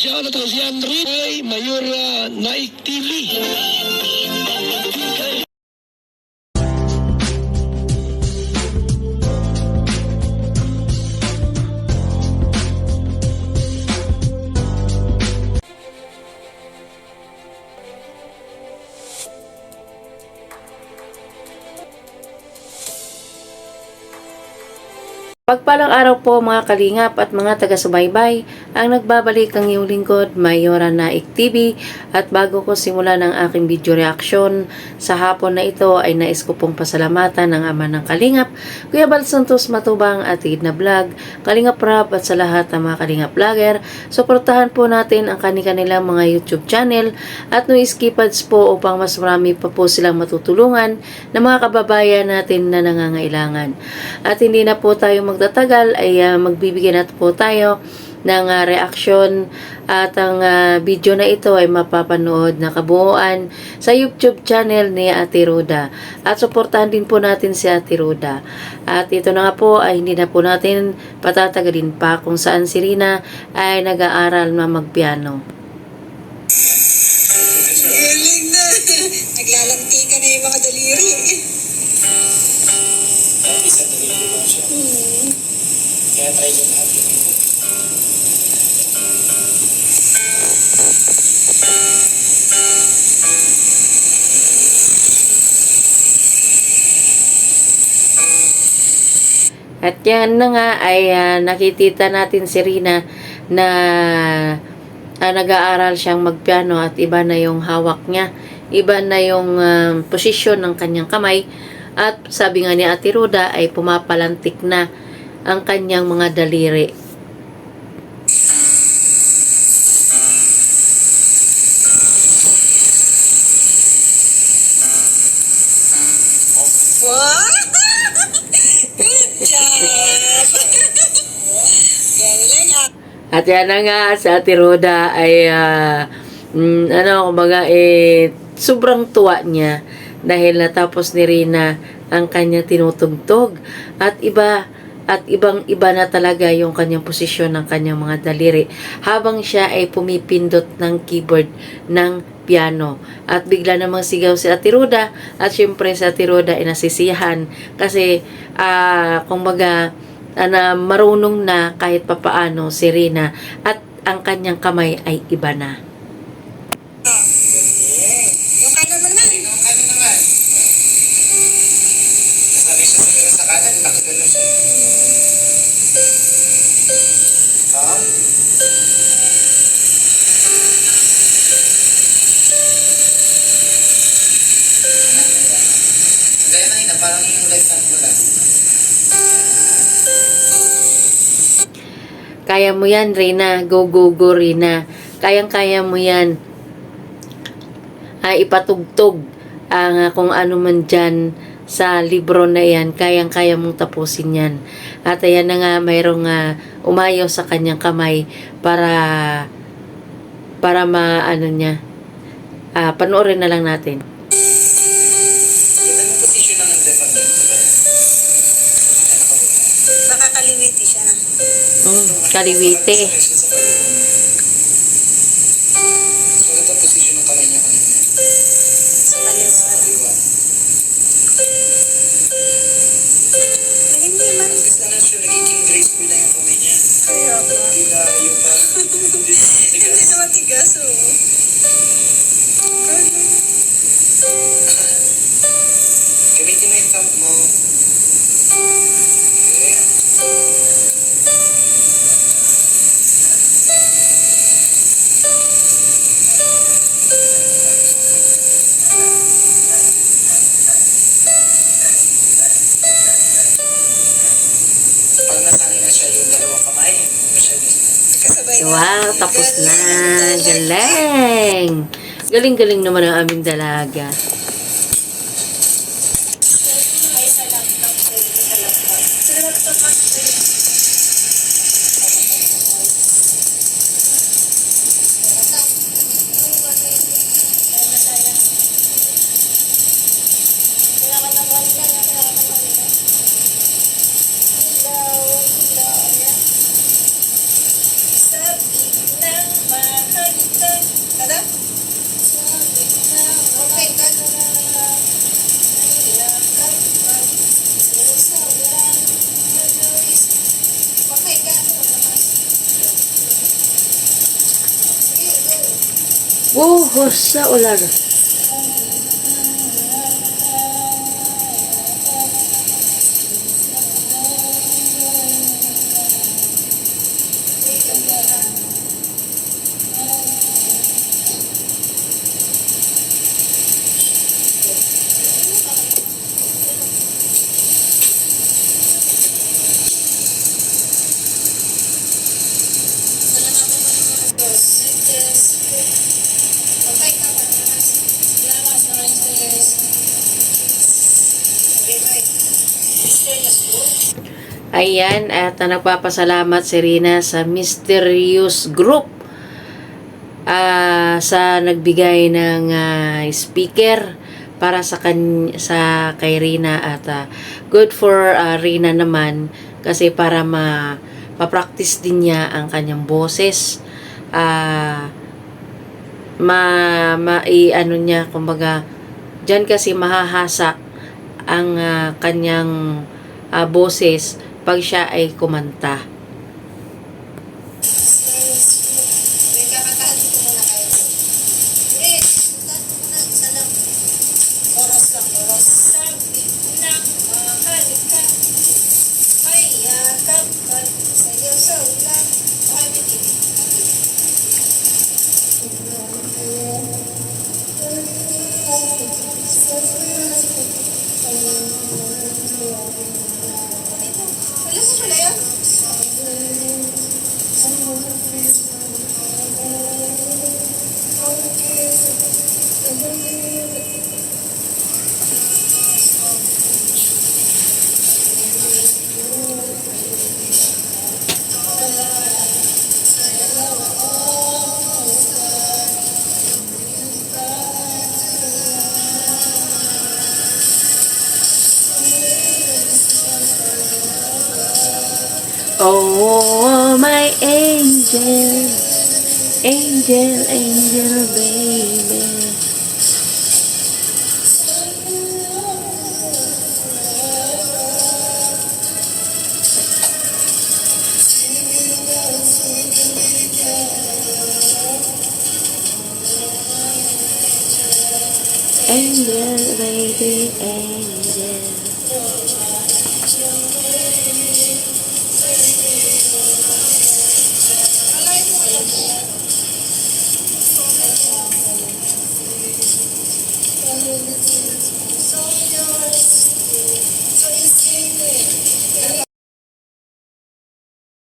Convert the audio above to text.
siya na si Andre ay Mayor Naik TV. Pagpalang araw po mga kalingap at mga taga-subaybay, ang nagbabalik ang iyong lingkod, Mayora Naik TV. At bago ko simulan ang aking video reaction sa hapon na ito ay nais ko pong pasalamatan ng ama ng kalingap, Kuya Bal Santos Matubang at Idna Vlog, Kalingap Rap at sa lahat ng mga kalingap vlogger. Suportahan po natin ang kanilang mga YouTube channel at no skipads po upang mas marami pa po silang matutulungan ng mga kababayan natin na nangangailangan. At hindi na po tayo magtatagal ay magbibigay na po tayo ng reaction at ang video na ito ay mapapanood na kabuuan sa YouTube channel ni Ate Roda at suportahan din po natin si Ate Roda. At ito na nga po ay hindi na po natin patatagalin pa kung saan si Rina ay nag-aaral na magpiano. Galing na! Naglalanti ka na yung mga daliri. Isa daliri lang siya. Kaya try nyo lahat yun. At yan na nga ay nakikita natin si Rina na nag-aaral siyang magpiano at iba na yung hawak niya. Iba na yung posisyon ng kanyang kamay. At sabi nga ni Ate Roda ay pumapalantik na ang kanyang mga daliri. Wow! Good job! Galing ah! At yan na nga sa Ate Roda ay kumbaga sobrang tuwa niya dahil natapos ni Rina ang kanyang tinutugtog at ibang-iba na talaga yung kanyang posisyon ng kanyang mga daliri habang siya ay pumipindot ng keyboard ng piano. At bigla namang sigaw si Ate Roda at syempre si Ate Roda ay nasisiyahan kasi kumbaga marunong na kahit papaano si Rina at ang kanyang kamay ay iba na. Yung kanan mo naman. Yung kanan naman. Nasabi siya sa kanan, nakagano siya. Ha? Gaya na yun, parang yung left hand mo lang. Kaya mo yan, Rina. Go, go, go, Rina. Kayang-kaya mo yan. Ipatugtog ang kung ano man dyan sa libro na yan. Kayang-kaya mong tapusin yan. At ayan na nga, mayroong umayaw sa kanyang kamay para niya. Panoorin na lang natin. Ganda ng position ng left hand mo. Baka kaliwiti siya na. Kaliwite. Maganda position ng kamay niya kanina. Sa kaliwa. Ay, hindi man. Gusto na siya, nagiging graceful na yung kamay niya. Kaya ba? Hindi na yung parang Hindi na matigas oh. gamitin mo yung thumb mo. Okay. Pag nasanay na siya yung dalawang kamay, Kasabay na. Wow, tapos na. Galing! Galing-galing naman ang aming dalaga. Ay, sa laptop. Sa laptop. Sa laptop. Sabi ng Buhos sa ulan. Ayan, at nagpapasalamat si Rina sa Mysterious Group sa nagbigay ng speaker para sa kay Rina, at good for Rina naman kasi para ma-practice din niya ang kanyang boses. Ano niya, kumbaga diyan kasi mahahasa ang kanyang boses pag siya ay kumanta. Oh, my angel, angel, angel, baby. Angel, baby, angel.